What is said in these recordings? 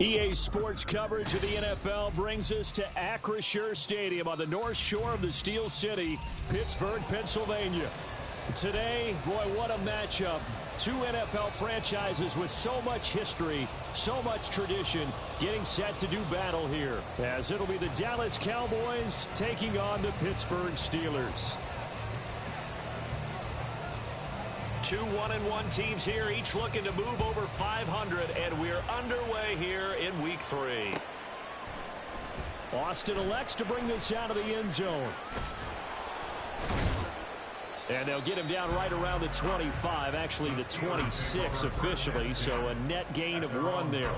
EA Sports coverage of the NFL brings us to Acrisure Stadium on the north shore of the Steel City, Pittsburgh, Pennsylvania. Today, boy, what a matchup. Two NFL franchises with so much history, so much tradition, getting set to do battle here, as it'll be the Dallas Cowboys taking on the Pittsburgh Steelers. Two 1-1 teams here, each looking to move over 500, and we're underway here in Week 3. Austin elects to bring this out of the end zone. And they'll get him down right around the 25, actually the 26 officially, so a net gain of 1 there.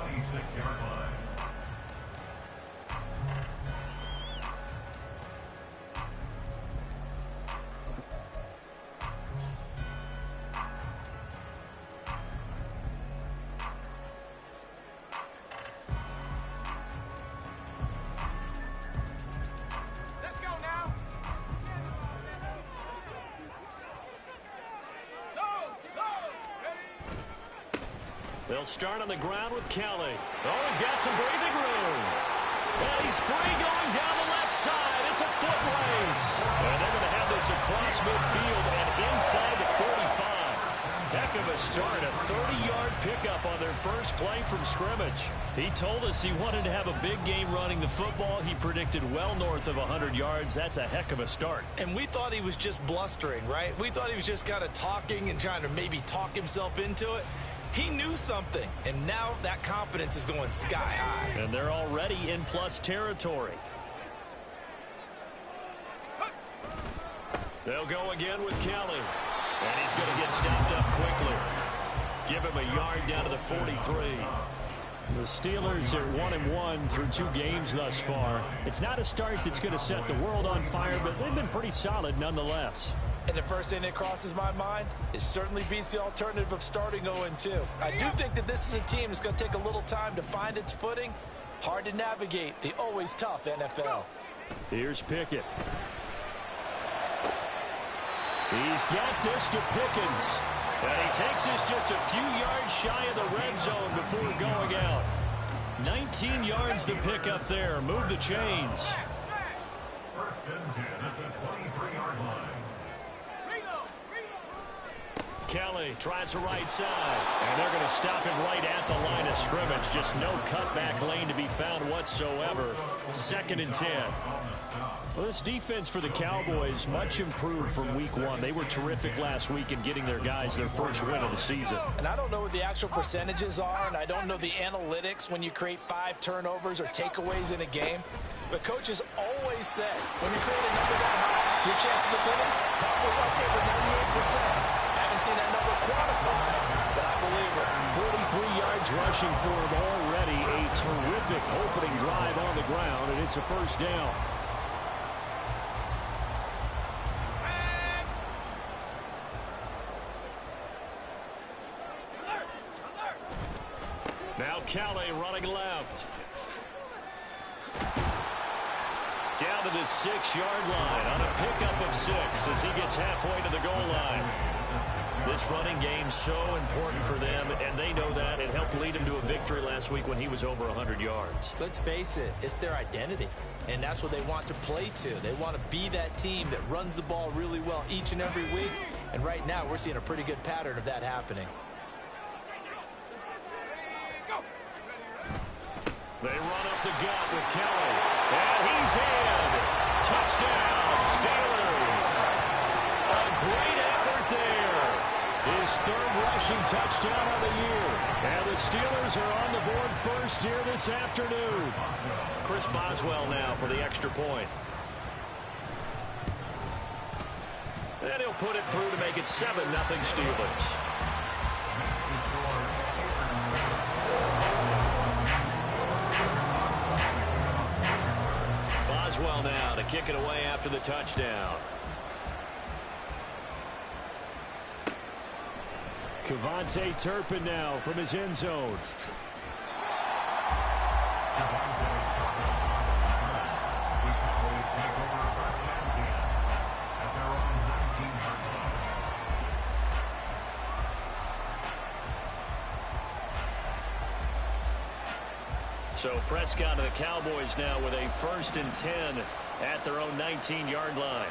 They'll start on the ground with Kelly. Oh, he's got some breathing room. And he's free going down the left side. It's a foot race. And they're going to have this across midfield and inside the 45. Heck of a start, a 30-yard pickup on their first play from scrimmage. He told us he wanted to have a big game running the football. He predicted well north of 100 yards. That's a heck of a start. And we thought he was just blustering, right? We thought he was just kind of talking and trying to maybe talk himself into it. He knew something, and now that confidence is going sky high. And they're already in plus territory. They'll go again with Kelly. And he's going to get stopped up quickly. Give him a yard down to the 43. The Steelers are 1-1 through 2 games thus far. It's not a start that's going to set the world on fire, but they've been pretty solid nonetheless. And the first thing that crosses my mind, it certainly beats the alternative of starting 0-2. I do think that this is a team that's going to take a little time to find its footing. Hard to navigate the always tough NFL. Here's Pickett. He's got this to Pickens. And he takes this just a few yards shy of the red zone before going out. 19 yards to pick up there. Move the chains. First and 10 at the 23-yard line. Kelly tries the right side. And they're going to stop him right at the line of scrimmage. Just no cutback lane to be found whatsoever. 2nd and 10. Well, this defense for the Cowboys much improved from week 1. They were terrific last week in getting their guys their first win of the season. And I don't know what the actual percentages are, and I don't know the analytics when you create 5 turnovers or takeaways in a game. But coaches always said, when you create a number that high, your chances of winning probably up over 98%. Haven't seen that number quantified, but I believe it. 43 yards rushing for him already. A terrific opening drive on the ground, and it's a first down. Now Kelly running left. Down to the 6-yard line on a pickup of 6 as he gets halfway to the goal line. This running game so important for them, and they know that. It helped lead him to a victory last week when he was over 100 yards. Let's face it, it's their identity, and that's what they want to play to. They want to be that team that runs the ball really well each and every week, and right now we're seeing a pretty good pattern of that happening. They run up the gut with Kelly, and he's in. Touchdown, Steelers. A great effort there. His 3rd rushing touchdown of the year. And the Steelers are on the board first here this afternoon. Chris Boswell now for the extra point. And he'll put it through to make it 7-0 Steelers. Boswell now to kick it away after the touchdown. Kevontae Turpin now from his end zone. So Prescott and the Cowboys now with a 1st and 10 at their own 19-yard line.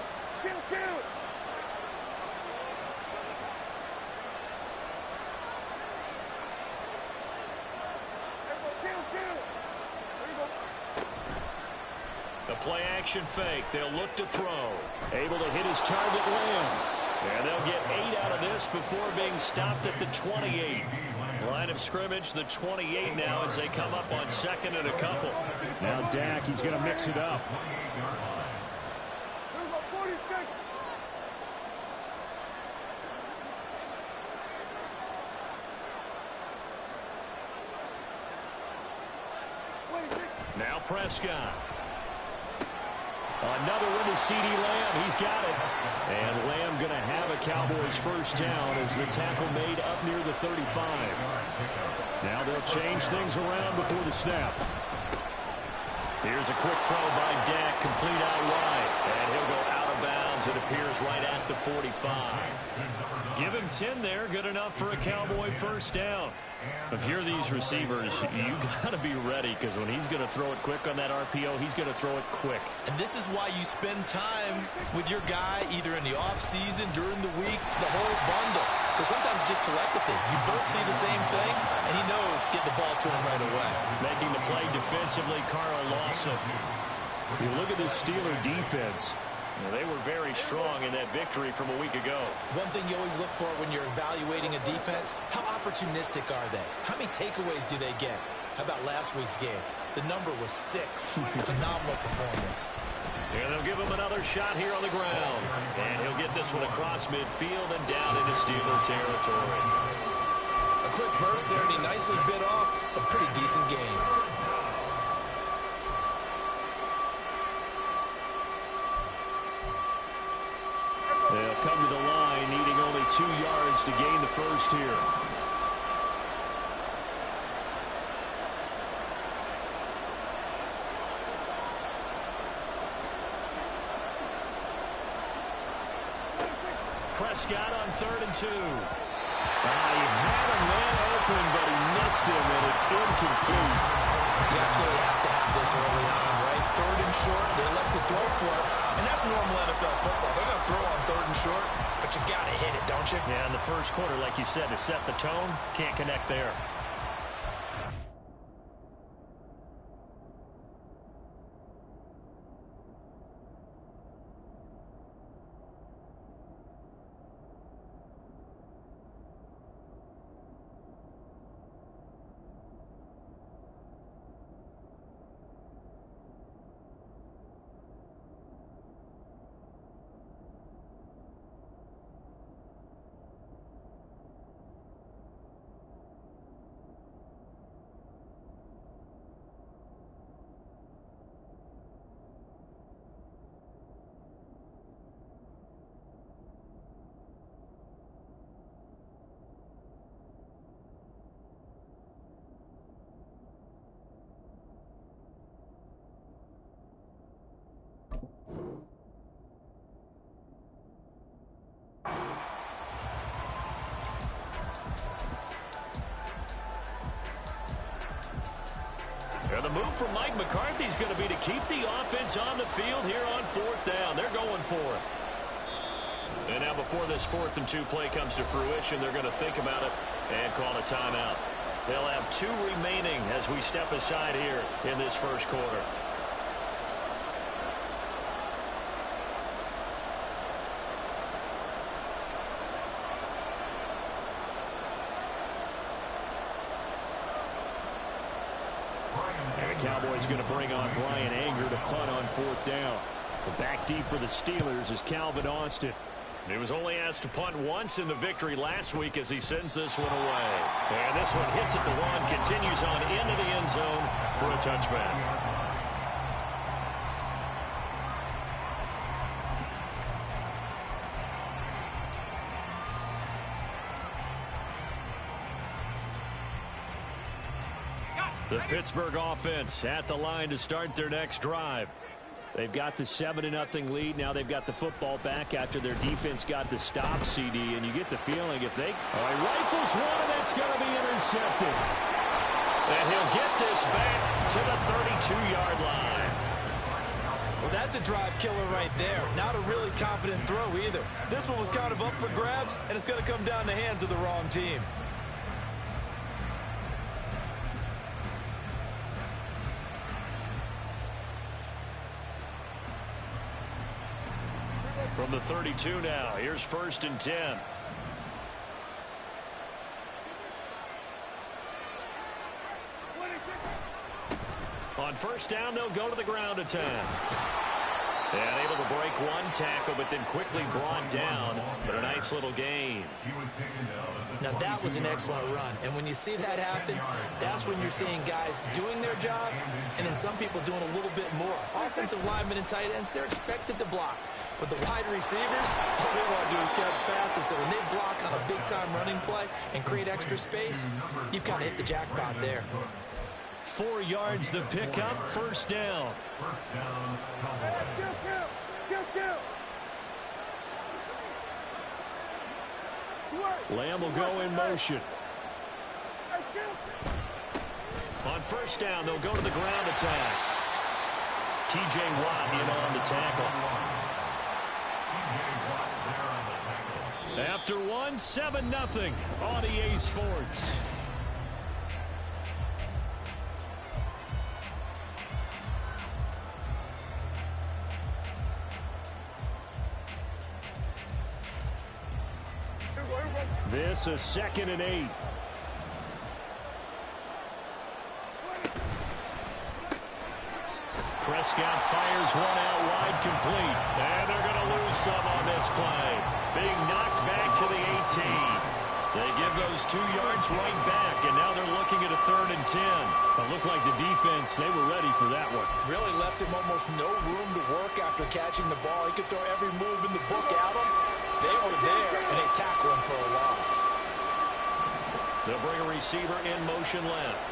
The play-action fake. They'll look to throw. Able to hit his target, Lamb. And they'll get 8 out of this before being stopped at the 28. Line of scrimmage, the 28 now as they come up on 2nd and a couple. Now Dak, he's going to mix it up. Now Prescott. Another one to C.D. Lamb. He's got it. And Lamb going to have a Cowboys 1st down as the tackle made up near the 35. Now they'll change things around before the snap. Here's a quick throw by Dak, complete out wide. And he'll go out of bounds. It appears right at the 45. Give him 10 there. Good enough for a Cowboy 1st down. If you're these receivers, you got to be ready, because when he's going to throw it quick on that RPO, he's going to throw it quick. And this is why you spend time with your guy either in the offseason, during the week, the whole bundle. Because sometimes it's just telepathy. You both see the same thing, and he knows get the ball to him right away. Making the play defensively, Carl Lawson. You look at the Steeler defense. Well, they were very strong in that victory from a week ago. One thing you always look for when you're evaluating a defense, how opportunistic are they? How many takeaways do they get? How about last week's game? The number was 6. Phenomenal performance. And they'll give him another shot here on the ground. And he'll get this one across midfield and down into Steeler territory. A quick burst there, and he nicely bit off a pretty decent game. They'll come to the line, needing only 2 yards to gain the 1st here. Prescott on 3rd and 2. He had a man open, but he missed him, and it's incomplete. You absolutely have to have this early on, right? 3rd and short, they elect to throw for it, and that's normal NFL football. They're going to throw on 3rd and short, but you got to hit it, don't you? Yeah, in the 1st quarter, like you said, to set the tone, can't connect there. And the move from Mike McCarthy is going to be to keep the offense on the field here on 4th down. They're going for it. And now before this 4th and 2 play comes to fruition, they're going to think about it and call a timeout. They'll have 2 remaining as we step aside here in this 1st quarter. Cowboys going to bring on Brian Anger to punt on 4th down. The back deep for the Steelers is Calvin Austin. He was only asked to punt once in the victory last week as he sends this one away. And this one hits at the 1, continues on into the end zone for a touchback. The Pittsburgh offense at the line to start their next drive. They've got the 7-0 lead. Now they've got the football back after their defense got the stop, CD. And you get the feeling if they... he rifles one, and it's going to be intercepted. And he'll get this back to the 32-yard line. Well, that's a drive killer right there. Not a really confident throw either. This one was kind of up for grabs, and it's going to come down the hands of the wrong team. From the 32 now, here's 1st and 10. On 1st down, they'll go to the ground attack. And able to break one tackle, but then quickly brought down. But a nice little gain. Now, that was an excellent run. And when you see that happen, that's when you're seeing guys doing their job and then some people doing a little bit more. Offensive linemen and tight ends, they're expected to block. But the wide receivers, all they want to do is catch passes. So when they block on a big-time running play and create extra space, you've kind of hit the jackpot there. 4 yards the pickup, 1st down. Lamb will go in motion. On 1st down, they'll go to the ground attack. T.J. Watt in on the tackle. After one, 7-0 on EA Sports. This is 2nd and 8. Prescott fires one out wide, complete. And they're going to lose some on this play. Being knocked back to the 18. They give those 2 yards right back, and now they're looking at a 3rd and 10. It looked like the defense, they were ready for that one. Really left him almost no room to work after catching the ball. He could throw every move in the book at him. They were there, and they tackle him for a loss. They'll bring a receiver in motion left.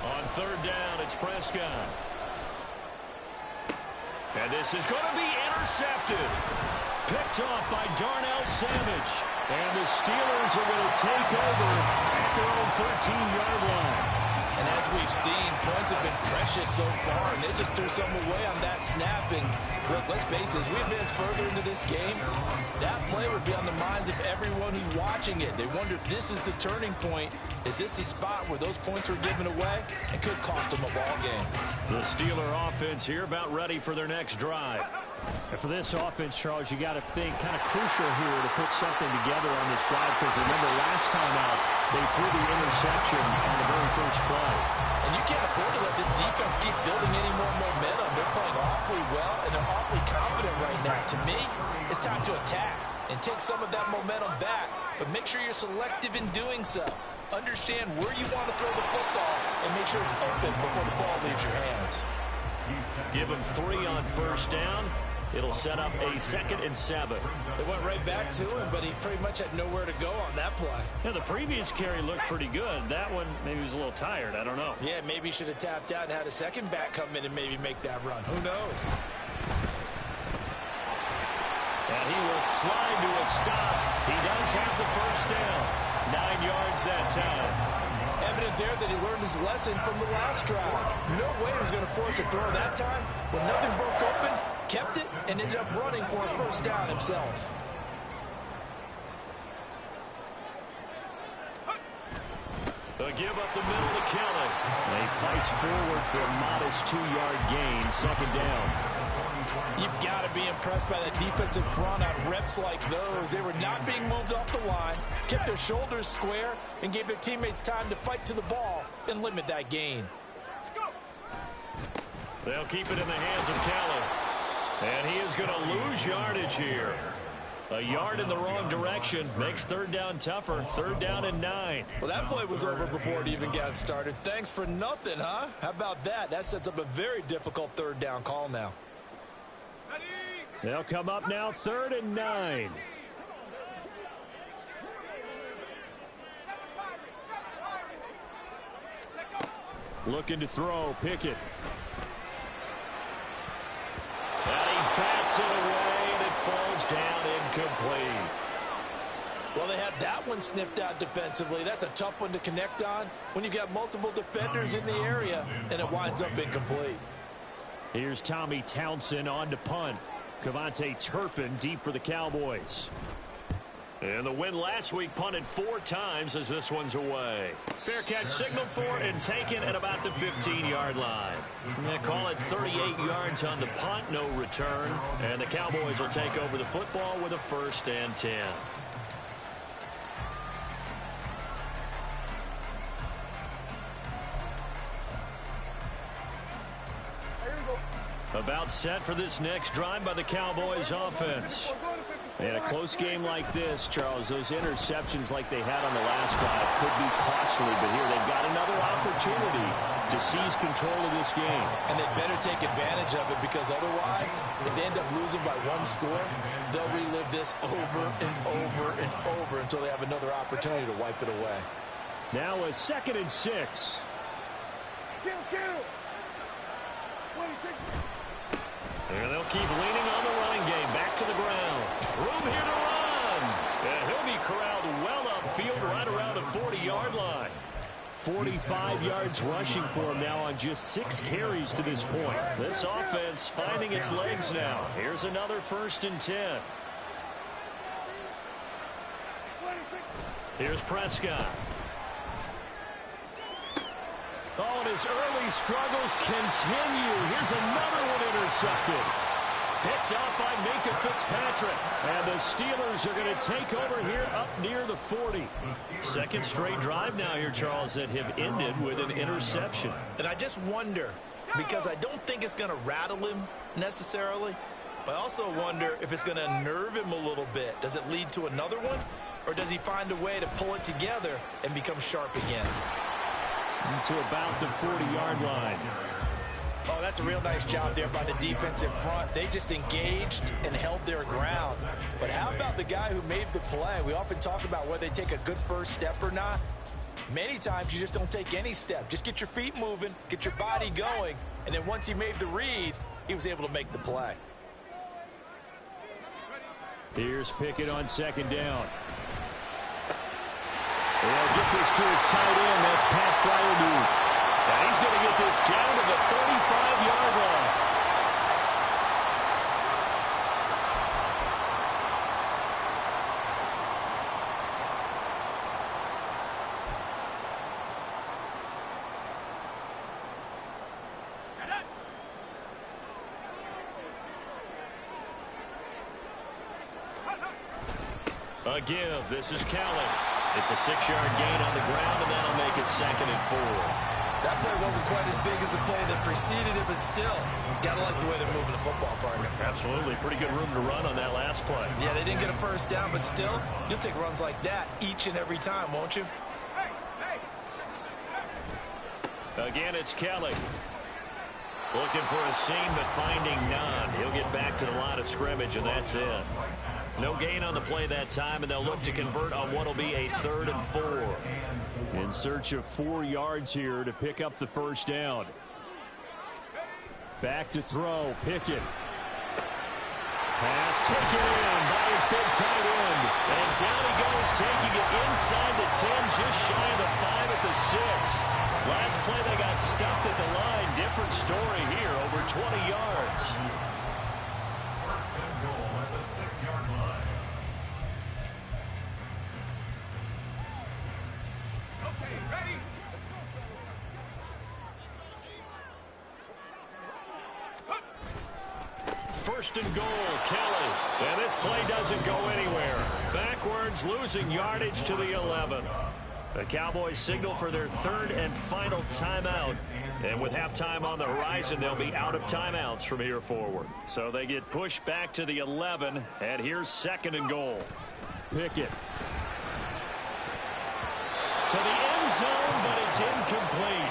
On 3rd down, it's Prescott. And this is going to be intercepted. Picked off by Darnell Savage. And the Steelers are going to take over at their own 13-yard line. And as we've seen, points have been precious so far, and they just threw some away on that snap. And look, let's face it, as we advance further into this game, that play would be on the minds of everyone who's watching it. They wonder if this is the turning point. Is this the spot where those points were given away? It could cost them a ball game. The Steeler offense here about ready for their next drive. And for this offense, Charles, you got to think kind of crucial here to put something together on this drive, because remember last time out they threw the interception on the very first play. And you can't afford to let this defense keep building any more momentum. They're playing awfully well, and they're awfully confident right now. To me, it's time to attack and take some of that momentum back, but make sure you're selective in doing so. Understand where you want to throw the football and make sure it's open before the ball leaves your hands. Give him 3 on 1st down. It'll set up a 2nd and 7. They went right back to him, but he pretty much had nowhere to go on that play. Yeah, the previous carry looked pretty good. That one, maybe he was a little tired. I don't know. Yeah, maybe he should have tapped out and had a second back come in and maybe make that run. Who knows? And he will slide to a stop. He does have the 1st down. 9 yards that time. Evident there that he learned his lesson from the last drive. No way he was going to force a throw that time. When nothing broke open, kept it, and ended up running for a 1st down himself. They'll give up the middle to Kelly. And he fights forward for a modest 2-yard gain, 2nd down. You've got to be impressed by that defensive front on reps like those. They were not being moved off the line, kept their shoulders square, and gave their teammates time to fight to the ball and limit that gain. They'll keep it in the hands of Kelly. And he is going to lose yardage here. A yard in the wrong direction makes 3rd down tougher. 3rd down and 9. Well, that play was over before it even got started. Thanks for nothing, huh? How about that? That sets up a very difficult 3rd down call now. They'll come up now, 3rd and 9. Looking to throw, Pickett. incomplete. Well, they had that one snipped out defensively. That's a tough one to connect on when you got multiple defenders in the area, and it winds up incomplete. Here's Tommy Townsend on to punt. Cavante Turpin deep for the Cowboys. And the win last week punted 4 times as this one's away. Fair catch signaled for and taken at about the 15-yard line. They call it 38 yards on the punt, no return. And the Cowboys will take over the football with a 1st and 10. About set for this next drive by the Cowboys offense. In a close game like this, Charles, those interceptions like they had on the last drive could be costly, but here they've got another opportunity to seize control of this game. And they better take advantage of it, because otherwise, if they end up losing by 1 score, they'll relive this over and over and over until they have another opportunity to wipe it away. Now a 2nd and 6. And they'll keep leaning on the running game. Back to the ground. Room here to run. And he'll be corralled well upfield right around the 40-yard line. 45 yards rushing for him now on just 6 carries to this point. This offense finding its legs now. Here's another 1st and 10. Here's Prescott. Oh, and his early struggles continue. Here's another one intercepted. Picked up by Minka Fitzpatrick. And the Steelers are going to take over here up near the 40. 2nd straight drive now here, Charles, that have ended with an interception. And I just wonder, because I don't think it's going to rattle him necessarily, but I also wonder if it's going to nerve him a little bit. Does it lead to another one? Or does he find a way to pull it together and become sharp again? To about the 40-yard line. Oh, that's a real nice job there by the defense in front. They just engaged and held their ground. But how about the guy who made the play? We often talk about whether they take a good first step or not. Many times you just don't take any step. Just get your feet moving, get your body going, and then once he made the read, he was able to make the play. Here's Pickett on 2nd down. They'll get this to his tight end. That's Pat Fryermuth. And he's going to get this down to the 35-yard line. A give. This is Kelly. It's a 6-yard gain on the ground, and that'll make it 2nd and 4. That play wasn't quite as big as the play that preceded it, but still, gotta like the way they're moving the football, partner. Absolutely. Pretty good room to run on that last play. Yeah, they didn't get a 1st down, but still, you'll take runs like that each and every time, won't you? Again, it's Kelly. Looking for a seam, but finding none. He'll get back to the line of scrimmage, and that's it. No gain on the play that time, and they'll look to convert on what will be a 3rd and 4. In search of 4 yards here to pick up the 1st down. Back to throw. Pickett. Pass taken in by his big tight end. And down he goes, taking it inside the 10, just shy of the 5 at the 6. Last play they got stuffed at the line. Different story here, over 20 yards. First and goal, Kelly. And this play doesn't go anywhere. Backwards, losing yardage to the 11. The Cowboys signal for their 3rd and final timeout. And with halftime on the horizon, they'll be out of timeouts from here forward. So they get pushed back to the 11, and here's 2nd and goal. Pickett. To the end zone, but it's incomplete.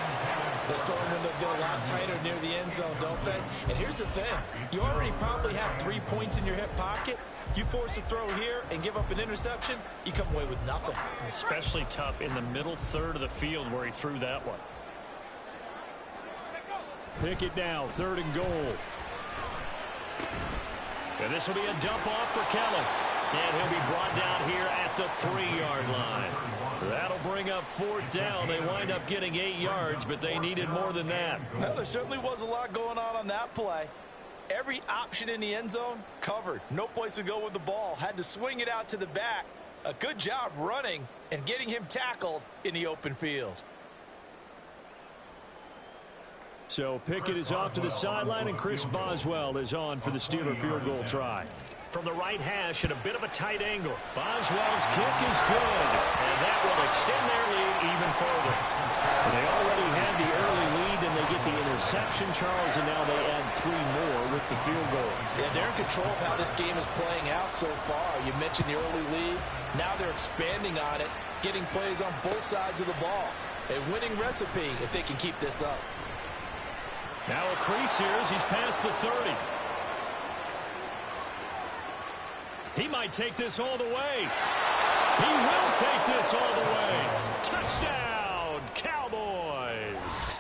The throwing windows get a lot tighter near the end zone, don't they? And here's the thing. You already probably have 3 points in your hip pocket. You force a throw here and give up an interception, you come away with nothing. Especially tough in the middle 3rd of the field where he threw that one. Pickett now, 3rd and goal. And this will be a dump off for Kelly. And he'll be brought down here at the 3-yard line. That'll bring up 4th down. They wind up getting 8 yards, but they needed more than that. Well, there certainly was a lot going on that play. Every option in the end zone covered. No place to go with the ball. Had to swing it out to the back. A good job running and getting him tackled in the open field. So Pickett is off to the sideline, and Chris Boswell is on for the Steeler field goal try. From the right hash at a bit of a tight angle. Boswell's kick is good, and that will extend their lead even further. They already had the early lead, and they get the interception, Charles, and now they add 3 more with the field goal. Yeah, they're in control of how this game is playing out so far. You mentioned the early lead. Now they're expanding on it, getting plays on both sides of the ball. A winning recipe if they can keep this up. Now a crease here as he's past the 30. He might take this all the way. He will take this all the way. Touchdown, Cowboys.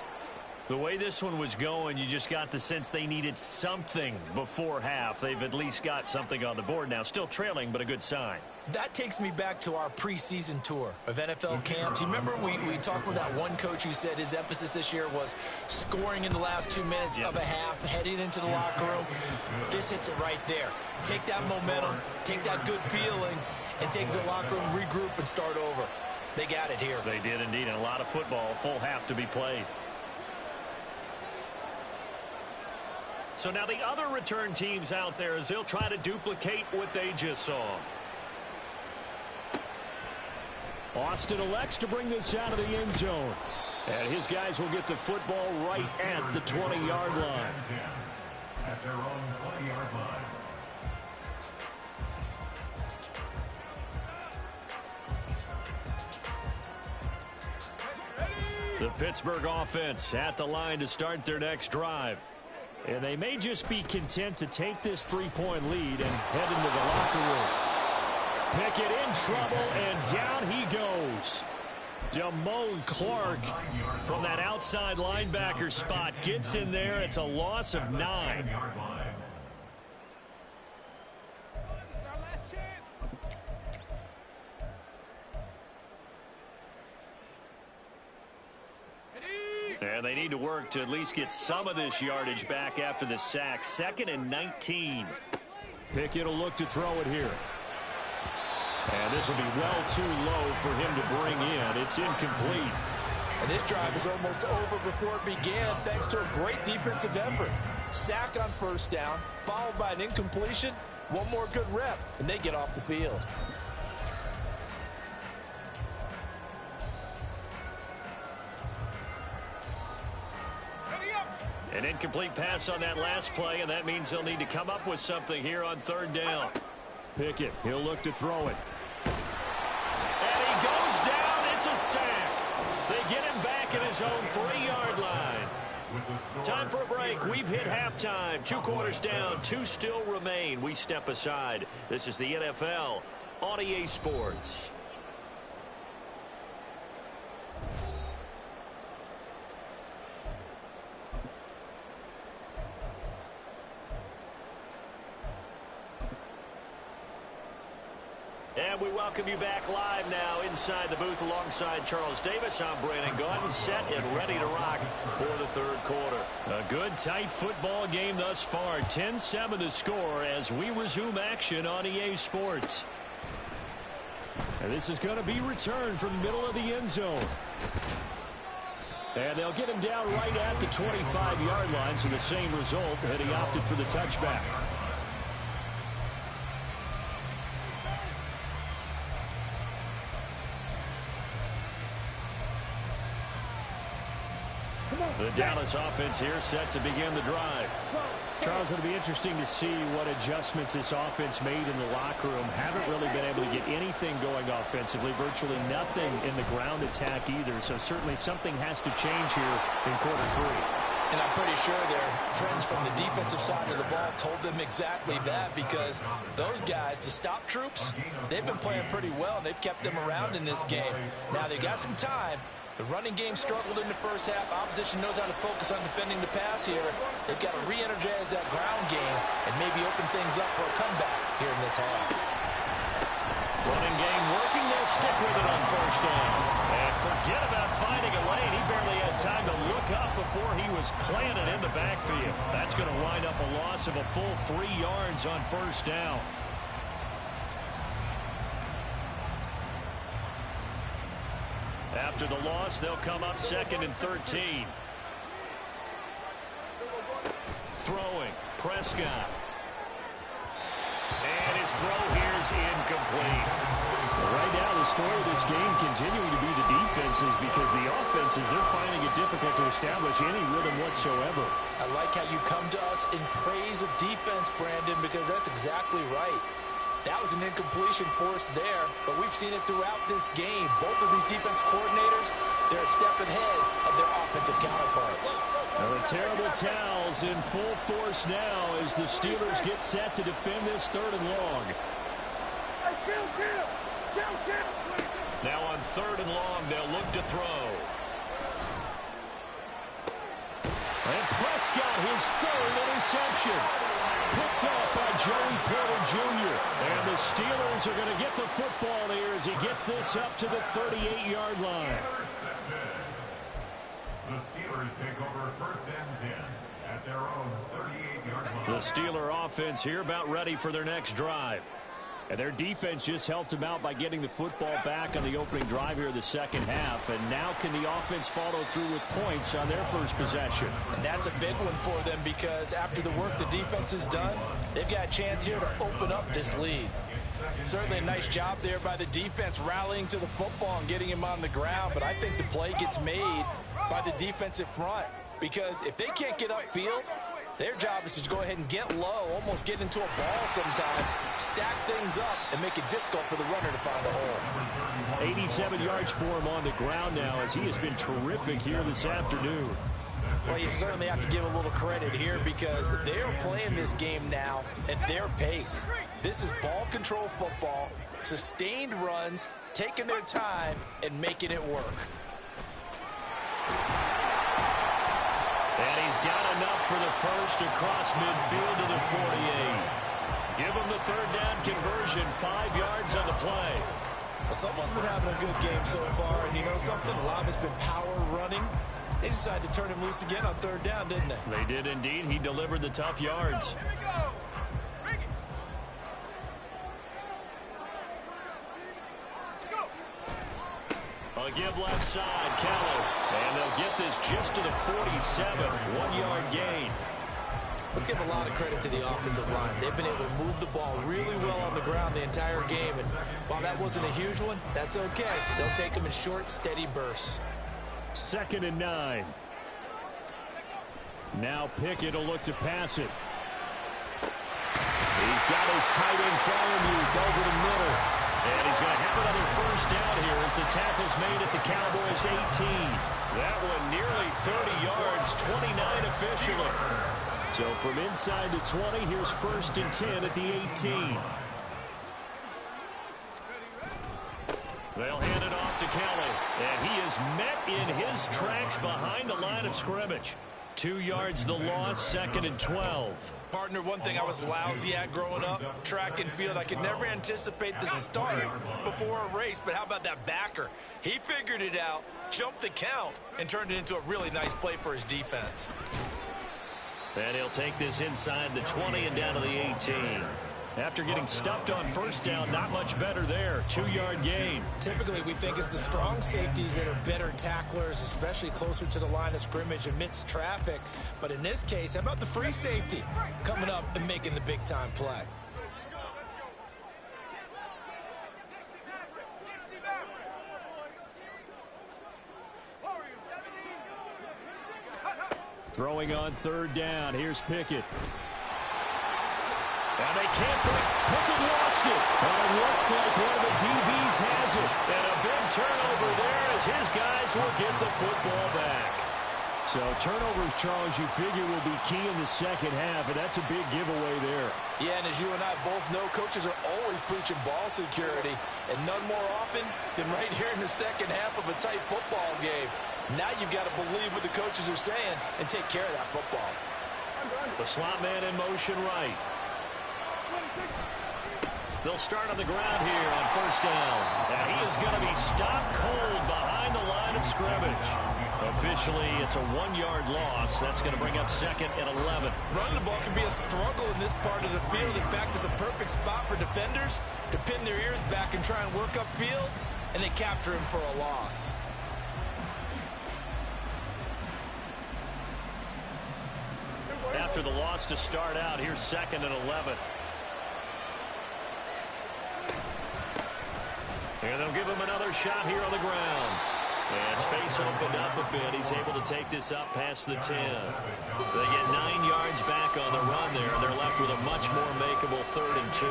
The way this one was going, you just got the sense they needed something before half. They've at least got something on the board now. Still trailing, but a good sign. That takes me back to our preseason tour of NFL camps. You remember we talked with that one coach who said his emphasis this year was scoring in the last 2 minutes of a half, heading into the locker room. This hits it right there. Take that momentum, take that good feeling, and take the locker room, regroup, and start over. They got it here. They did indeed, and a lot of football, a full half to be played. So now the other return teams out there as they'll try to duplicate what they just saw. Austin elects to bring this out of the end zone. And his guys will get the football right at the 20-yard line. At their own 20-yard line. The Pittsburgh offense at the line to start their next drive. And they may just be content to take this 3-point lead and head into the locker room. Pickett in trouble, and down he goes. Damone Clark from that outside linebacker spot gets in there. It's a loss of 9. And they need to work to at least get some of this yardage back after the sack. 2nd and 19. Pickett will look to throw it here. And this will be well too low for him to bring in. It's incomplete. And this drive is almost over before it began thanks to a great defensive effort. Sack on 1st down, followed by an incompletion. One more good rep, and they get off the field. An incomplete pass on that last play, and that means they'll need to come up with something here on 3rd down. Pickett, he'll look to throw it. And he goes down. It's a sack. They get him back at his own 3-yard line. Time for a break. We've hit halftime. 2 quarters down. 2 still remain. We step aside. This is the NFL on EA Sports. And we welcome you back live now inside the booth alongside Charles Davis. I'm Brandon Gaudin, set and ready to rock for the 3rd quarter. A good, tight football game thus far. 10-7 the score as we resume action on EA Sports. And this is going to be returned from the middle of the end zone. And they'll get him down right at the 25-yard line, so the same result, and he opted for the touchback. The Dallas offense here set to begin the drive. Charles, it'll be interesting to see what adjustments this offense made in the locker room. Haven't really been able to get anything going offensively. Virtually nothing in the ground attack either. So certainly something has to change here in quarter 3. And I'm pretty sure their friends from the defensive side of the ball told them exactly that, because those guys, the stop troops, they've been playing pretty well. They've kept them around in this game. Now they got some time. The running game struggled in the first half. Opposition knows how to focus on defending the pass here. They've got to re-energize that ground game and maybe open things up for a comeback here in this half. Running game working. They'll stick with it on first down. And forget about finding a lane. He barely had time to look up before he was planted in the backfield. That's going to wind up a loss of a full 3 yards on first down. After the loss, they'll come up 2nd and 13. Throwing, Prescott. And his throw here is incomplete. Right now, the story of this game continuing to be the defenses, because the offenses, they're finding it difficult to establish any rhythm whatsoever. I like how you come to us in praise of defense, Brandon, because that's exactly right. That was an incompletion force there, but we've seen it throughout this game. Both of these defense coordinators, they're a step ahead of their offensive counterparts. Well, the terrible towels in full force now as the Steelers get set to defend this 3rd and long. Now on 3rd and long, they'll look to throw. And Prescott, his 3rd interception. Picked up by Joey Porter Jr. And the Steelers are going to get the football here as he gets this up to the 38-yard line. The Steelers take over 1st and 10 at their own 38-yard line. The Steeler offense here about ready for their next drive. And their defense just helped them out by getting the football back on the opening drive here in the 2nd half. And now can the offense follow through with points on their first possession? And that's a big one for them, because after the work the defense has done, they've got a chance here to open up this lead. Certainly a nice job there by the defense rallying to the football and getting him on the ground. But I think the play gets made by the defensive front, because if they can't get upfield, their job is to go ahead and get low, almost get into a ball sometimes, stack things up, and make it difficult for the runner to find a hole. 87 yards for him on the ground now, as he has been terrific here this afternoon. Well, you certainly have to give a little credit here, because they are playing this game now at their pace. This is ball control football, sustained runs, taking their time, and making it work. And he's got enough for the first across midfield to the 48. Give him the 3rd down conversion, 5 yards on the play. Well, someone's been having a good game so far, and you know something? A lot of it's been power running. They decided to turn him loose again on 3rd down, didn't they? They did indeed. He delivered the tough yards. A give left side, Kelly. And they'll get this just to the 47, 1-yard gain. Let's give a lot of credit to the offensive line. They've been able to move the ball really well on the ground the entire game. And while that wasn't a huge one, that's okay. They'll take them in short, steady bursts. 2nd and 9. Now Pickett will look to pass it. He's got his tight end Freiermuth over the middle. And he's going to have another first down here as the tackle's made at the Cowboys' 18. That one nearly 30 yards, 29 officially. So from inside the 20, here's 1st and 10 at the 18. They'll hand it off to Kelly. And he is met in his tracks behind the line of scrimmage. 2 yards the loss, 2nd and 12. Partner, one thing I was lousy at growing up, track and field. I could never anticipate the start before a race, but how about that backer? He figured it out, jumped the count, and turned it into a really nice play for his defense. And he'll take this inside the 20 and down to the 18. After getting stuffed on first down, not much better there. 2-yard gain. Typically, we think it's the strong safeties that are better tacklers, especially closer to the line of scrimmage amidst traffic. But in this case, how about the free safety coming up and making the big-time play? Throwing on 3rd down. Here's Pickett. And they can't break. Pickett lost it. And it looks like one of the DBs has it. And a big turnover there as his guys will get the football back. So turnovers, Charles, you figure will be key in the 2nd half, and that's a big giveaway there. Yeah, and as you and I both know, coaches are always preaching ball security, and none more often than right here in the 2nd half of a tight football game. Now you've got to believe what the coaches are saying and take care of that football. The slot man in motion right. They'll start on the ground here on first down. And he is going to be stopped cold behind the line of scrimmage. Officially, it's a 1-yard loss. That's going to bring up second and 11. Running the ball can be a struggle in this part of the field. In fact, it's a perfect spot for defenders to pin their ears back and try and work upfield, and they capture him for a loss. After the loss to start out, here's second and 11. And they'll give him another shot here on the ground. And space opened up a bit. He's able to take this up past the 10. They get 9 yards back on the run there. They're left with a much more makeable 3rd and 2.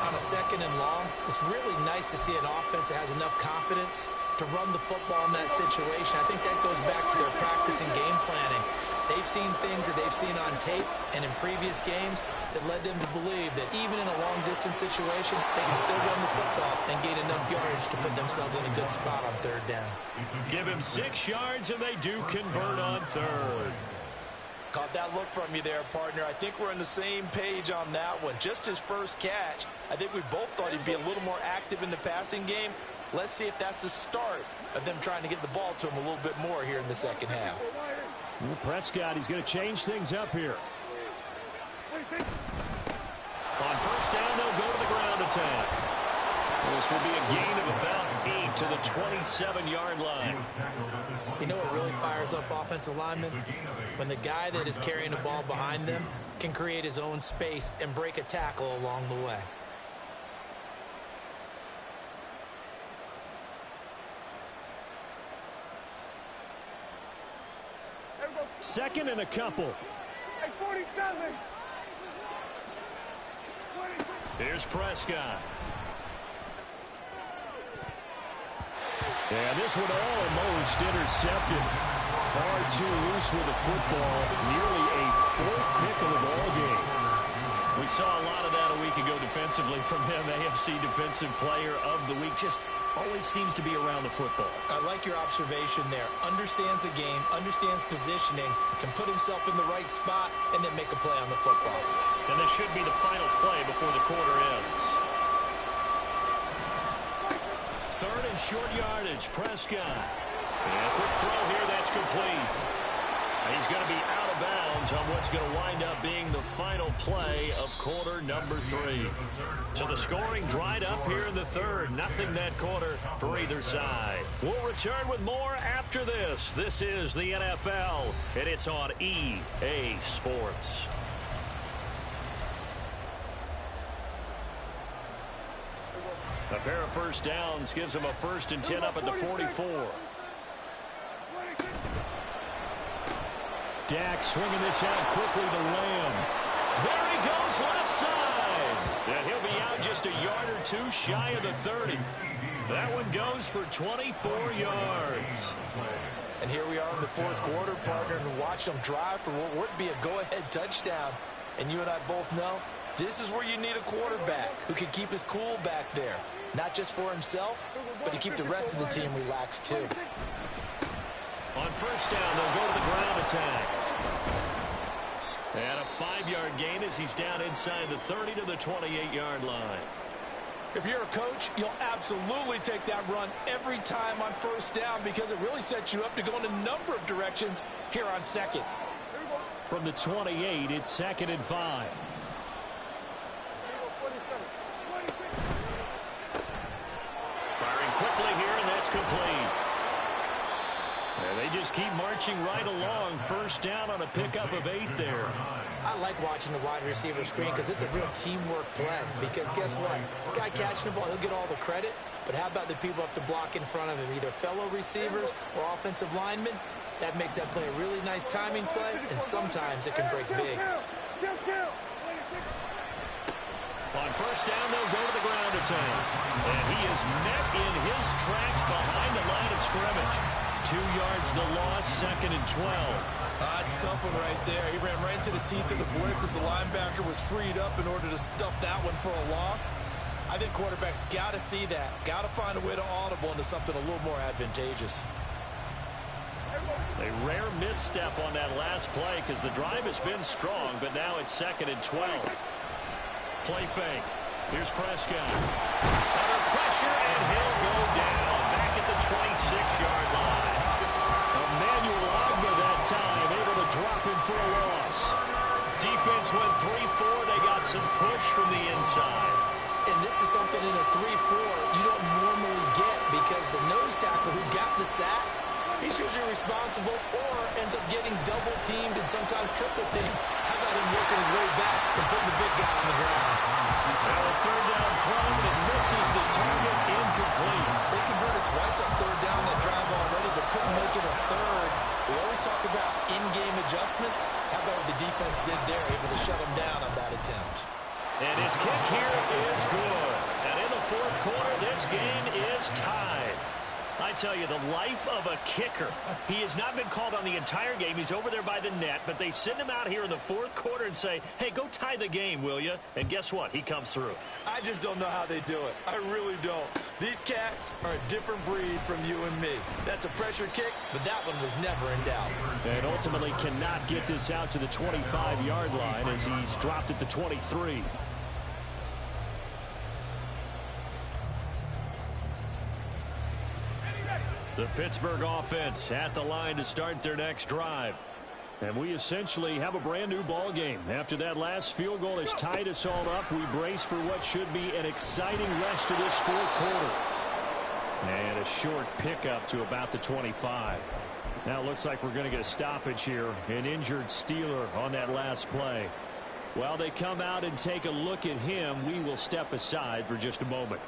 On a second and long, it's really nice to see an offense that has enough confidence to run the football in that situation. I think that goes back to their practice and game planning. They've seen things that they've seen on tape and in previous games that led them to believe that even in a long-distance situation, they can still run the football and gain enough yardage to put themselves in a good spot on 3rd down. Give him 6 yards, and they do convert on 3rd. Caught that look from you there, partner. I think we're on the same page on that one. Just his first catch, I think we both thought he'd be a little more active in the passing game. Let's see if that's the start of them trying to get the ball to him a little bit more here in the second half. Well, Prescott, he's going to change things up here. On first down, they'll go to the ground attack. This will be a gain of about 8 to the 27-yard line. You know what really fires up offensive linemen? When the guy that is carrying the ball behind them can create his own space and break a tackle along the way. Second and a couple. Here's Prescott. And this one almost intercepted. Far too loose with the football. Nearly a 4th pick of the ball game. We saw a lot of that a week ago defensively from him. AFC Defensive Player of the Week. Just always seems to be around the football. I like your observation there. Understands the game, understands positioning, can put himself in the right spot, and then make a play on the football. And this should be the final play before the quarter ends. 3rd and short yardage. Prescott. And a quick throw here. That's complete. He's going to be out of bounds on what's going to wind up being the final play of quarter number 3. So the scoring dried up here in the 3rd. Nothing that quarter for either side. We'll return with more after this. This is the NFL, and it's on EA Sports. A pair of first downs gives him a 1st and 10 up at the 44. Dak swinging this out quickly to Lamb. There he goes left side. And he'll be out just a yard or 2 shy of the 30. That one goes for 24 yards. And here we are in the 4th quarter, partner, and watch them drive for what would be a go-ahead touchdown. And you and I both know this is where you need a quarterback who can keep his cool back there. Not just for himself, but to keep the rest of the team relaxed too. On first down, they'll go to the ground attack. And a 5-yard gain as he's down inside the 30 to the 28-yard line. If you're a coach, you'll absolutely take that run every time on first down because it really sets you up to go in a number of directions here on second. From the 28, it's 2nd and 5. Firing quickly here, and that's complete. And they just keep marching right along. First down on a pickup of 8 there. I like watching the wide receiver screen because it's a real teamwork play. Because guess what? The guy catching the ball, he'll get all the credit. But how about the people up to block in front of him, either fellow receivers or offensive linemen? That makes that play a really nice timing play, and sometimes it can break big. On first down, they'll go to the ground attack. And he is met in his tracks behind the line of scrimmage. 2 yards the loss, 2nd and 12. That's a tough one right there. He ran right into the teeth of the blitz as the linebacker was freed up in order to stuff that one for a loss. I think quarterbacks got to see that. Got to find a way to audible into something a little more advantageous. A rare misstep on that last play because the drive has been strong, but now it's 2nd and 12. Play fake. Here's Prescott. Under pressure, and he'll go down back at the 26-yard line. Emmanuel Ogba that time, able to drop him for a loss. Defense went 3-4. They got some push from the inside. And this is something in a 3-4 you don't normally get because the nose tackle who got the sack, he's usually responsible or ends up getting double-teamed and sometimes triple-teamed. How about him working his way back and putting the big guy on the ground? Now a third down throw, and it misses the target, incomplete. They converted twice on third down that drive already, but couldn't make it a third. We always talk about in-game adjustments. How about what the defense did there, able to shut him down on that attempt? And his kick here is good. And in the fourth quarter, this game is tied. I tell you, the life of a kicker. He has not been called on the entire game. He's over there by the net, but they send him out here in the fourth quarter and say, hey, go tie the game, will you? And guess what? He comes through. I just don't know how they do it. I really don't. These cats are a different breed from you and me. That's a pressure kick, but that one was never in doubt. And ultimately cannot get this out to the 25-yard line as he's dropped at the 23. The Pittsburgh offense at the line to start their next drive. And we essentially have a brand new ball game. After that last field goal has tied us all up, we brace for what should be an exciting rest of this fourth quarter. And a short pickup to about the 25. Now it looks like we're going to get a stoppage here. An injured Steeler on that last play. While they come out and take a look at him, we will step aside for just a moment.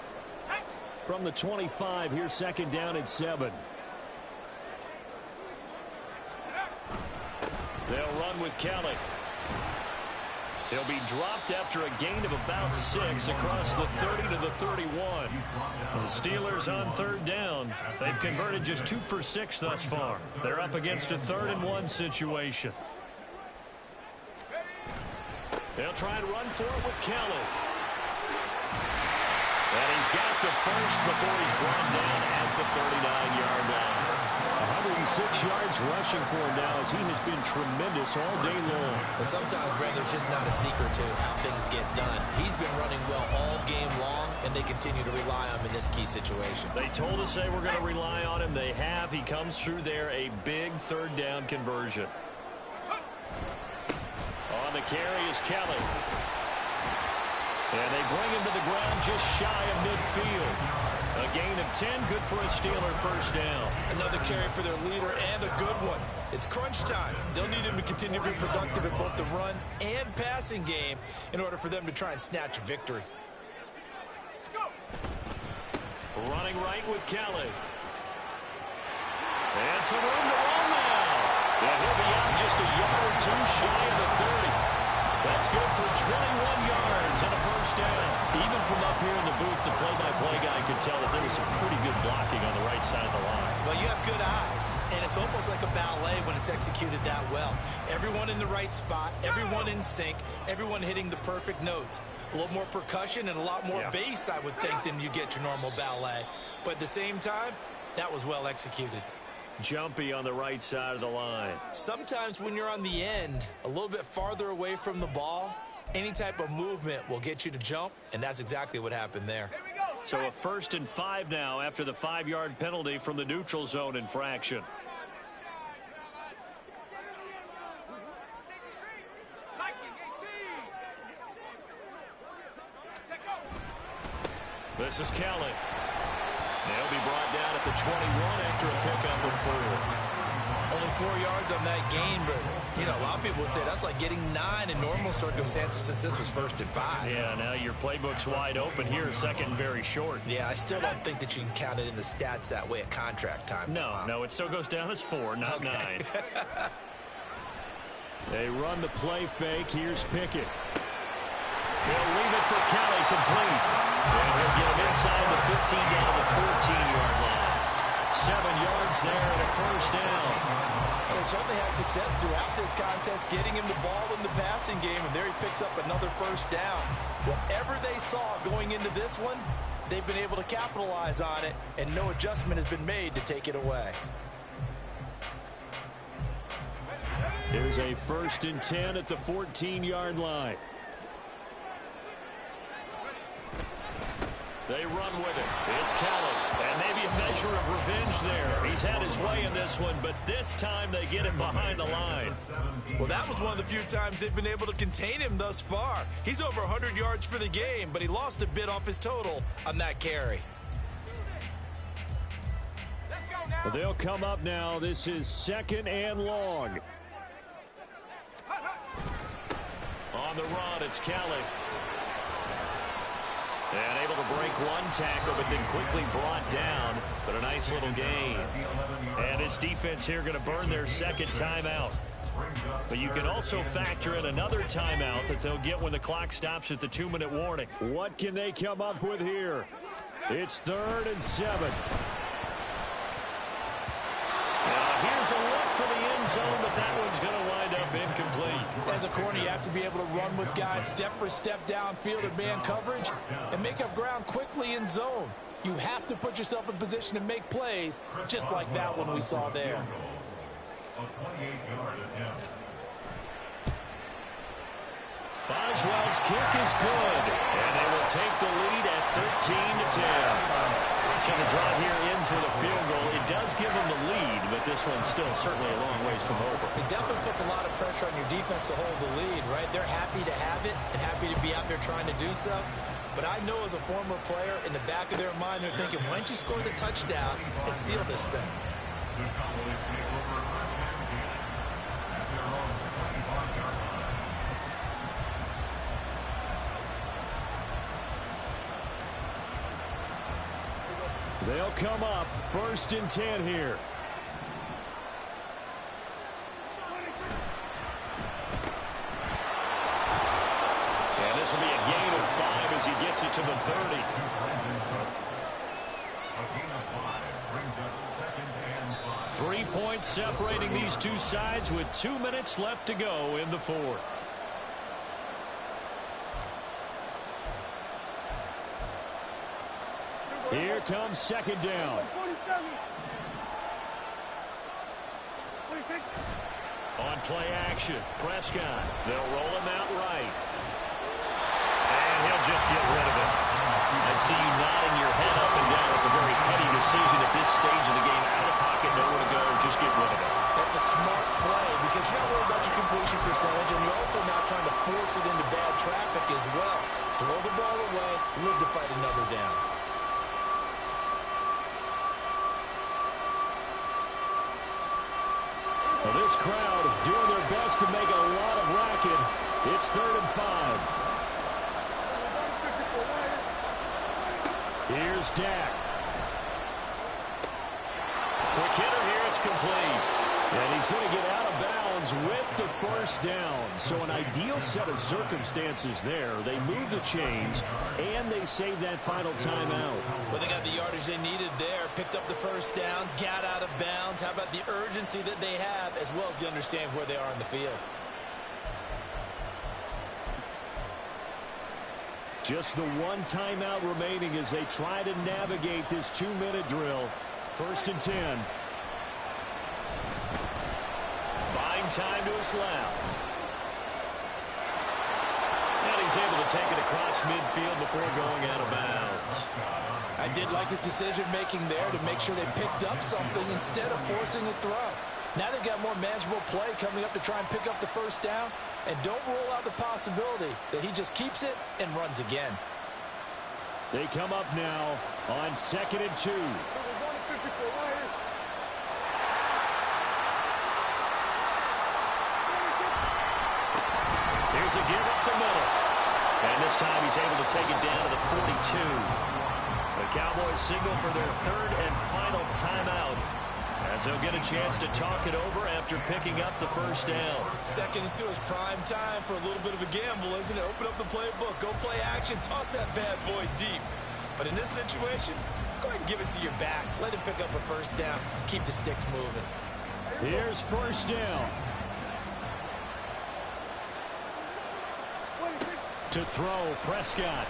From the 25, here's second down at 7. They'll run with Kelly. He'll be dropped after a gain of about 6 across the 30 to the 31. The Steelers on third down. They've converted just 2 for 6 thus far. They're up against a 3rd-and-1 situation. They'll try and run for it with Kelly. And he's got the first before he's brought down at the 39-yard line. 106 yards rushing for him now as he has been tremendous all day long. But sometimes, Brent, there's just not a secret to how things get done. He's been running well all game long, and they continue to rely on him in this key situation. They told us they were going to rely on him. They have. He comes through there, a big third down conversion. On the carry is Kelly. And they bring him to the ground just shy of midfield. A gain of 10, good for a Steeler first down. Another carry for their leader and a good one. It's crunch time. They'll need him to continue to be productive in both the run and passing game in order for them to try and snatch a victory. Running right with Kelly. And some room to run now. And he'll be out just a yard or 2 shy of the 30. That's good for 21 yards and a first down. Even from up here in the booth, the play-by-play guy could tell that there was some pretty good blocking on the right side of the line. Well, you have good eyes, and it's almost like a ballet when it's executed that well. Everyone in the right spot, everyone in sync, everyone hitting the perfect notes. A little more percussion and a lot more bass, I would think, than you get your normal ballet. But at the same time, that was well executed. Jumpy on the right side of the line. Sometimes when you're on the end, a little bit farther away from the ball, any type of movement will get you to jump, and that's exactly what happened there. So a 1st and 5 now after the 5-yard penalty from the neutral zone infraction. This is Kelly. They'll be brought down at the 21 after a pickup of 4. Only 4 yards on that gain, but, you know, a lot of people would say that's like getting 9 in normal circumstances since this was 1st and 5. Yeah, now your playbook's wide open here, 2nd and very short. Yeah, I still don't think that you can count it in the stats that way at contract time. No, it still goes down as 4, not 9. They run the play fake. Here's Pickett. He'll leave it for Kelly, complete. And he'll get him inside the 15 down to the 14-yard line. 7 yards there and a first down. They certainly had success throughout this contest getting him the ball in the passing game, and there he picks up another first down. Whatever they saw going into this one, they've been able to capitalize on it, and no adjustment has been made to take it away. Here's a 1st and 10 at the 14-yard line. They run with it. It's Kelly. And maybe a measure of revenge there. He's had his way in this one, but this time they get him behind the line. Well, that was one of the few times they've been able to contain him thus far. He's over 100 yards for the game, but he lost a bit off his total on that carry. Well, they'll come up now. This is 2nd and long. On the run, it's Kelly. And able to break one tackle, but then quickly brought down. But a nice little gain. And this defense here going to burn their 2nd timeout. But you can also factor in another timeout that they'll get when the clock stops at the 2-minute warning. What can they come up with here? It's 3rd and 7. Here's a look for the end zone, but that one's going to wind up incomplete. As a corner, you have to be able to run with guys step for step downfield in man coverage and make up ground quickly in zone. You have to put yourself in position to make plays, just like that one we saw there. A 28-yard attempt. Boswell's kick is good, and they will take the lead at 13-10. So the draw here ends with a field goal. It does give them the lead, but this one's still certainly a long ways from over. It definitely puts a lot of pressure on your defense to hold the lead, right? They're happy to have it and happy to be out there trying to do so. But I know as a former player, in the back of their mind, they're thinking, why don't you score the touchdown and seal this thing? The Cowboys take over first and 10 at their own 25-yard line. They'll come up 1st and 10 here. And this will be a gain of 5 as he gets it to the 30. A gain of 5 brings up 2nd and 5. 3 points separating these two sides with 2 minutes left to go in the 4th. Here comes 2nd down. On play action, Prescott. They'll roll him out right. And he'll just get rid of it. I see you nodding your head up and down. It's a very petty decision at this stage of the game. Out of pocket, nowhere to go. Just get rid of it. That's a smart play because you're not worried about your completion percentage, and you're also not trying to force it into bad traffic as well. Throw the ball away, live to fight another down. Well, this crowd doing their best to make a lot of racket. It's 3rd and 5. Here's Dak. Quick hitter here, it's complete. And he's going to get out of bounds with the 1st down. So an ideal set of circumstances there. They move the chains, and they save that final timeout. Well, they got the yardage they needed there, picked up the 1st down, got out of bounds. How about the urgency that they have, as well as the understanding where they are in the field? Just the 1 timeout remaining as they try to navigate this 2-minute drill. 1st and 10. Buying time to his left. And he's able to take it across midfield before going out of bounds. I did like his decision-making there to make sure they picked up something instead of forcing a throw. Now they've got more manageable play coming up to try and pick up the 1st down. And don't rule out the possibility that he just keeps it and runs again. They come up now on 2nd and 2. Here's a give up the middle. And this time he's able to take it down to the 42. The Cowboys signal for their 3rd and final timeout, as they'll get a chance to talk it over after picking up the 1st down. 2nd and 2 is prime time for a little bit of a gamble, isn't it? Open up the playbook, go play action, toss that bad boy deep. But in this situation, go ahead and give it to your back. Let him pick up a 1st down. Keep the sticks moving. Here's 1st down. To throw, Prescott.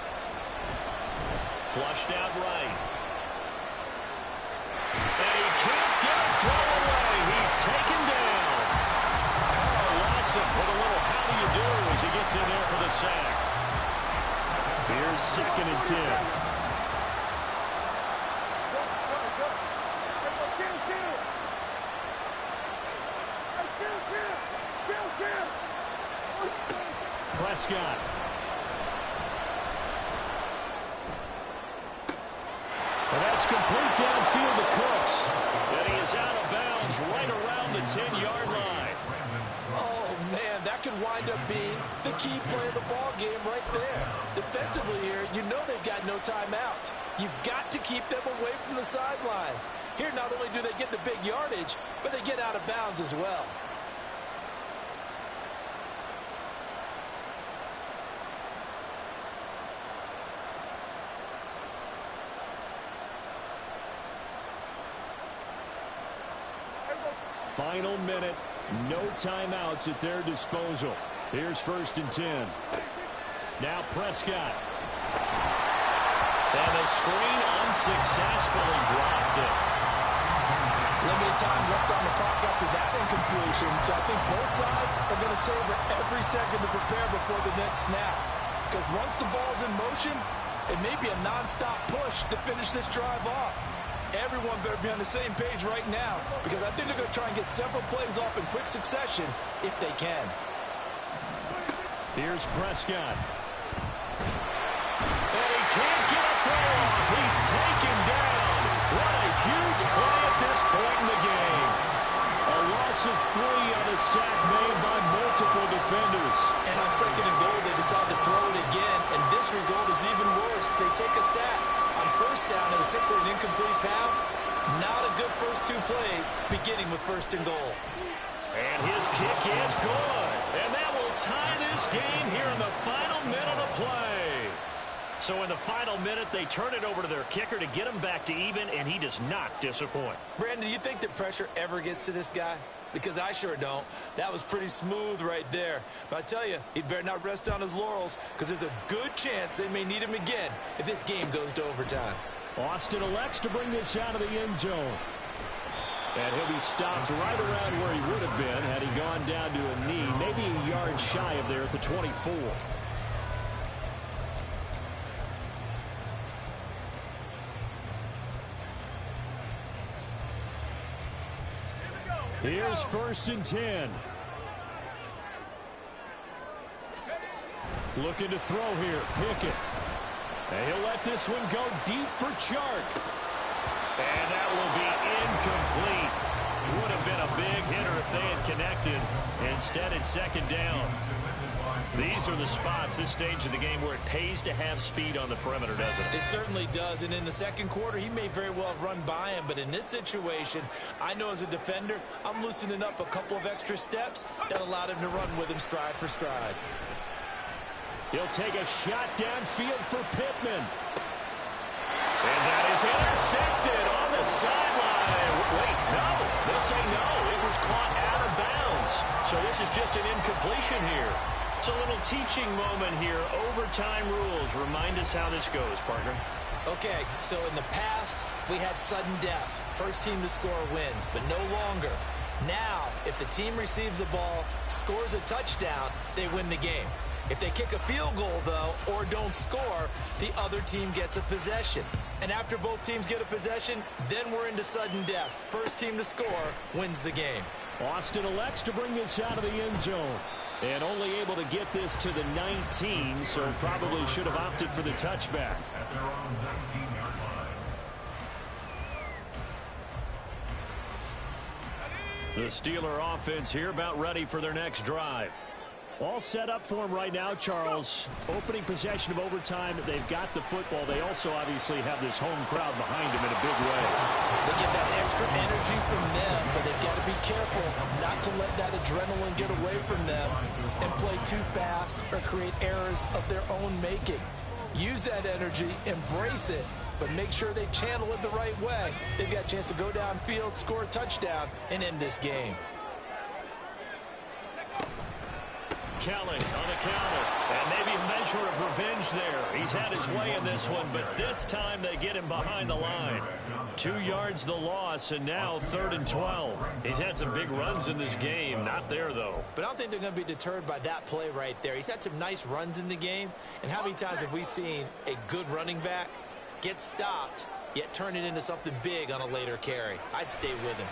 Flushed out right. And he can't get a throw away. He's taken down. Carl Lawson with a little how do you do as he gets in there for the sack. Here's 2nd and 10. Prescott. And that's complete downfield to Cooks. And he is out of bounds right around the 10-yard line. Oh, man, that could wind up being the key play of the ball game right there. Defensively here, you know they've got no timeouts. You've got to keep them away from the sidelines. Here, not only do they get the big yardage, but they get out of bounds as well. Final minute, no timeouts at their disposal. Here's 1st and 10. Now Prescott. And the screen unsuccessfully dropped it. Limited time left on the clock after that incompletion, so I think both sides are going to savor every second to prepare before the next snap. Because once the ball's in motion, it may be a nonstop push to finish this drive off. Everyone better be on the same page right now, because I think they're going to try and get several plays off in quick succession if they can. Here's Prescott. And he can't get a throw off. He's taken down. What a huge play at this point in the game. A loss of 3 on a sack made by multiple defenders. And on 2nd and goal, they decide to throw it again, and this result is even worse. They take a sack. On 1st down, it was simply an incomplete pass. Not a good first 2 plays, beginning with 1st and goal. And his kick is good. And that will tie this game here in the final minute of play. So in the final minute, they turn it over to their kicker to get him back to even, and he does not disappoint. Brandon, do you think that pressure ever gets to this guy? Because I sure don't. That was pretty smooth right there. But I tell you, he better not rest on his laurels, because there's a good chance they may need him again if this game goes to overtime. Austin elects to bring this out of the end zone. And he'll be stopped right around where he would have been had he gone down to a knee, maybe a yard shy of there at the 24. Here's 1st and 10. Looking to throw here. Pickett. And he'll let this one go deep for Chark. And that will be incomplete. Would have been a big hitter if they had connected. Instead, it's 2nd down. These are the spots, this stage of the game, where it pays to have speed on the perimeter, doesn't it? It certainly does, and in the 2nd quarter, he may very well have run by him, but in this situation, I know as a defender, I'm loosening up a couple of extra steps that allowed him to run with him stride for stride. He'll take a shot downfield for Pittman. And that is intercepted on the sideline. Wait, no. They'll say no. It was caught out of bounds. So this is just an incompletion here. It's a little teaching moment here. Overtime rules. Remind us how this goes, partner. Okay, so in the past, we had sudden death. First team to score wins, but no longer. Now, if the team receives the ball, scores a touchdown, they win the game. If they kick a field goal, though, or don't score, the other team gets a possession. And after both teams get a possession, then we're into sudden death. First team to score wins the game. Austin elects to bring this out of the end zone. And only able to get this to the 19, so probably should have opted for the touchback. At their own 19-yard line. The Steeler offense here about ready for their next drive. All set up for him right now, Charles. Opening possession of overtime. They've got the football. They also obviously have this home crowd behind them in a big way. They get that extra energy from them, but they've got to be careful not to let that adrenaline get away from them and play too fast or create errors of their own making. Use that energy, embrace it, but make sure they channel it the right way. They've got a chance to go downfield, score a touchdown, and end this game. Kelly on the counter, and maybe a measure of revenge there. He's had his way in this one, but this time they get him behind the line. 2 yards the loss, and now 3rd and 12. He's had some big runs in this game. Not there, though. But I don't think they're going to be deterred by that play right there. He's had some nice runs in the game, and how many times have we seen a good running back get stopped, yet turn it into something big on a later carry? I'd stay with him.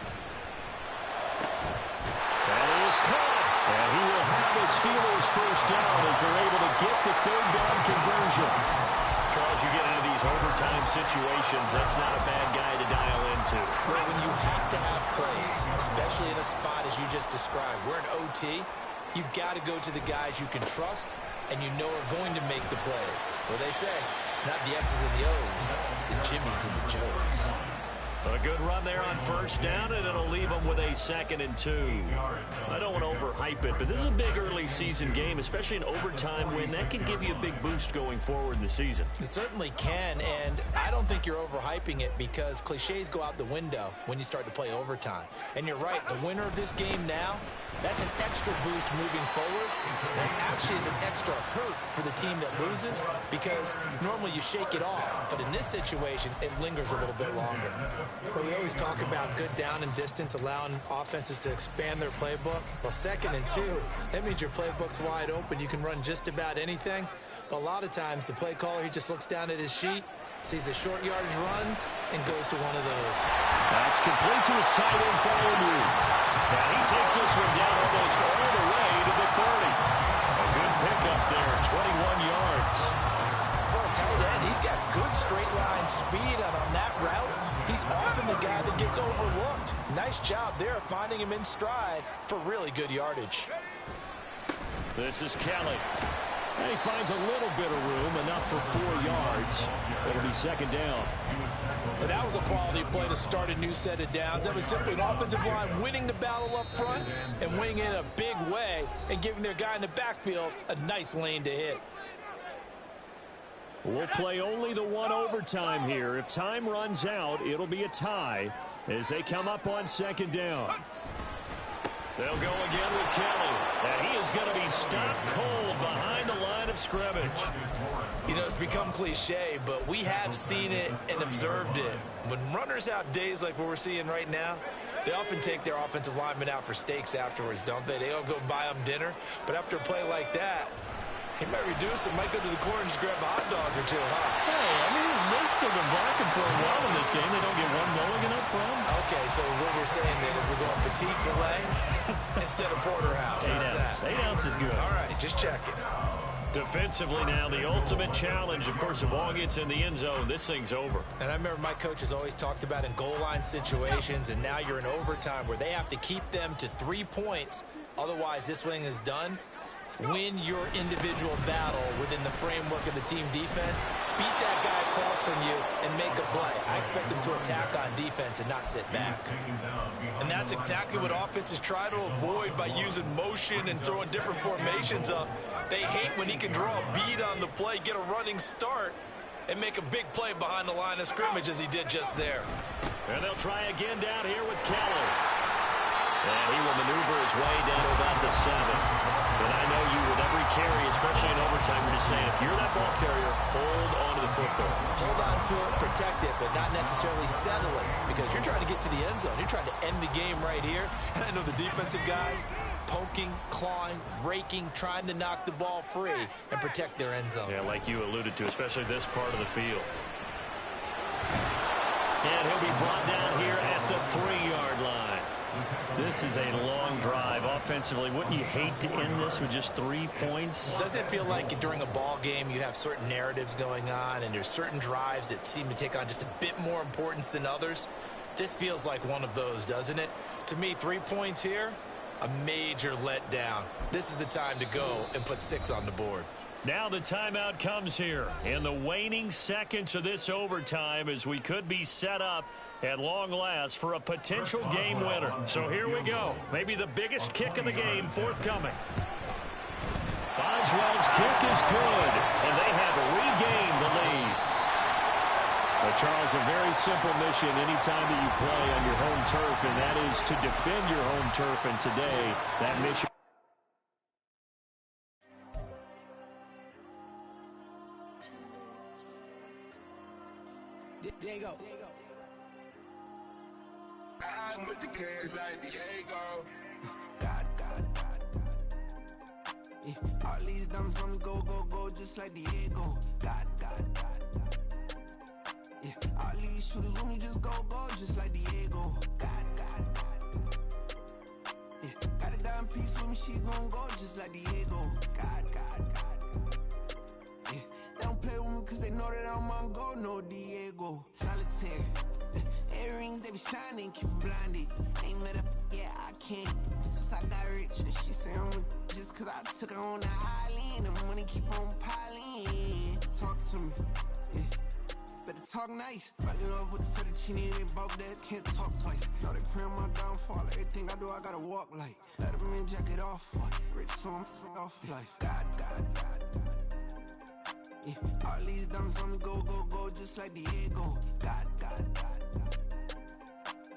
That is caught. And he will have the Steelers first down as they're able to get the third down conversion. Charles, you get into these overtime situations, that's not a bad guy to dial into. Well, when you have to have plays, especially in a spot as you just described, we're in OT, you've got to go to the guys you can trust and you know are going to make the plays. Well, they say it's not the X's and the O's, it's the Jimmies and the Joes. A good run there on first down, and it'll leave them with a 2nd and 2. I don't want to overhype it, but this is a big early season game, especially an overtime win. That can give you a big boost going forward in the season. It certainly can, and I don't think you're overhyping it because cliches go out the window when you start to play overtime. And you're right, the winner of this game now, that's an extra boost moving forward. And actually is an extra hurt for the team that loses because normally you shake it off. But in this situation, it lingers a little bit longer. But we always talk about good down and distance, allowing offenses to expand their playbook. Well, 2nd and 2, that means your playbook's wide open. You can run just about anything. But a lot of times the play caller, he just looks down at his sheet, sees the short yardage runs, and goes to one of those. That's complete to his tight end, Freiermuth. And he takes this one down almost all the way to the 30. A good pickup there, 21 yards. For a tight end, he's got good straight line speed, and on that route, he's often the guy that gets overlooked. Nice job there finding him in stride for really good yardage. This is Kelly. And he finds a little bit of room, enough for 4 yards. It'll be 2nd down. And that was a quality play to start a new set of downs. That was simply an offensive line winning the battle up front and winning in a big way and giving their guy in the backfield a nice lane to hit. We'll play only the one overtime here. If time runs out, it'll be a tie as they come up on 2nd down. They'll go again with Kelly, and he is going to be stopped cold behind the line of scrimmage. You know, it's become cliche, but we have seen it and observed it. When runners have days like what we're seeing right now, they often take their offensive linemen out for steaks afterwards, don't they? They all go buy them dinner. But after a play like that, he might reduce it, might go to the corner and just grab a hot dog or two, huh? Hey, I mean, they've still been barking for a while in this game. They don't get one going and up front. Okay, so what we're saying then is we're going petite filet instead of porterhouse. 8 ounce. 8 ounce is good. All right, just checking. Defensively now, the ultimate challenge. Of course, if ball gets in the end zone, this thing's over. And I remember my coaches always talked about in goal line situations, and now you're in overtime where they have to keep them to 3 points. Otherwise, this thing is done. Win your individual battle within the framework of the team defense. Beat that guy across from you and make a play. I expect them to attack on defense and not sit back. And that's exactly what offenses try to avoid by using motion and throwing different formations up. They hate when he can draw a bead on the play, get a running start, and make a big play behind the line of scrimmage as he did just there. And they'll try again down here with Kelly. And he will maneuver his way down to about the 7. But I know you with every carry, especially in overtime, you're just saying if you're that ball carrier, hold on to the football. Hold on to it, protect it, but not necessarily settle it because you're trying to get to the end zone. You're trying to end the game right here. And I know the defensive guys poking, clawing, raking, trying to knock the ball free and protect their end zone. Yeah, like you alluded to, especially this part of the field. And he'll be brought down here at the 3-yard line. This is a long drive. Offensively, wouldn't you hate to end this with just 3 points? Doesn't it feel like during a ball game you have certain narratives going on and there's certain drives that seem to take on just a bit more importance than others? This feels like one of those, doesn't it? To me, 3 points here, a major letdown. This is the time to go and put 6 on the board. Now the timeout comes here in the waning seconds of this overtime as we could be set up at long last for a potential game winner. So here we go. Maybe the biggest kick of the game forthcoming. Boswell's kick is good, and they have regained the lead. Well, Charles, a very simple mission anytime that you play on your home turf, and that is to defend your home turf. And today, that mission. Diego. I'm with the cash like Diego. God. Yeah, all these dumb songs go, just like Diego. God. Yeah, all these shooters with me just go, just like Diego. God. Yeah, got a dime piece with me, she gon' go just like Diego. on go, no Diego. Solitaire. Earrings, they be shining, keep blinded. Ain't met up, yeah, I can't. Since I got rich, and she say I'm just cause I took her on the island. The money keep on piling. Talk to me, yeah. Better talk nice. Fucking up with the fettuccine and both that can't talk twice. Know they pray on my downfall. Everything I do, I gotta walk like. Let them in, jacket off. Rich, so I'm off life. God. Yeah. All these diamonds on me, go, just like Diego. God.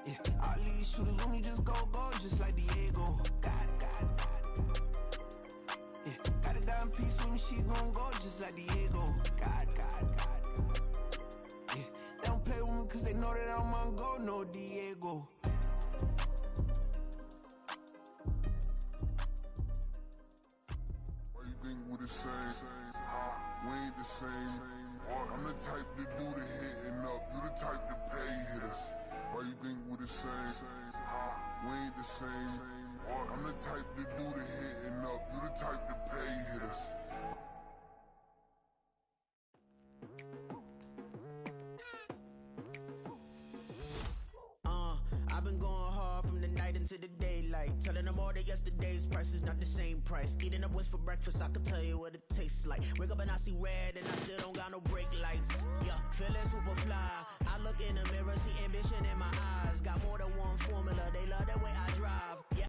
Yeah. All these shooters on me, just go, just like Diego. God. Yeah. Got a dime piece with me, she gon' go just like Diego. God. Yeah. They don't play with me cause they know that I'm on go, no Diego. Why you think we the same? We ain't the same. I'm the type to do the hitting up. You the type to pay hitters. Why you think we the same? We ain't the same. I'm the type to do the hitting up. You the type to pay hitters. I've been going hard from the night into the daylight, telling them all that yesterday's price is not the same price. Eating up what's for breakfast, I can tell you what it tastes like. Wake up and I see red and I still don't got no brake lights. Yeah, feeling super fly. I look in the mirror, see ambition in my eyes. Got more than one formula, they love the way I drive. Yeah.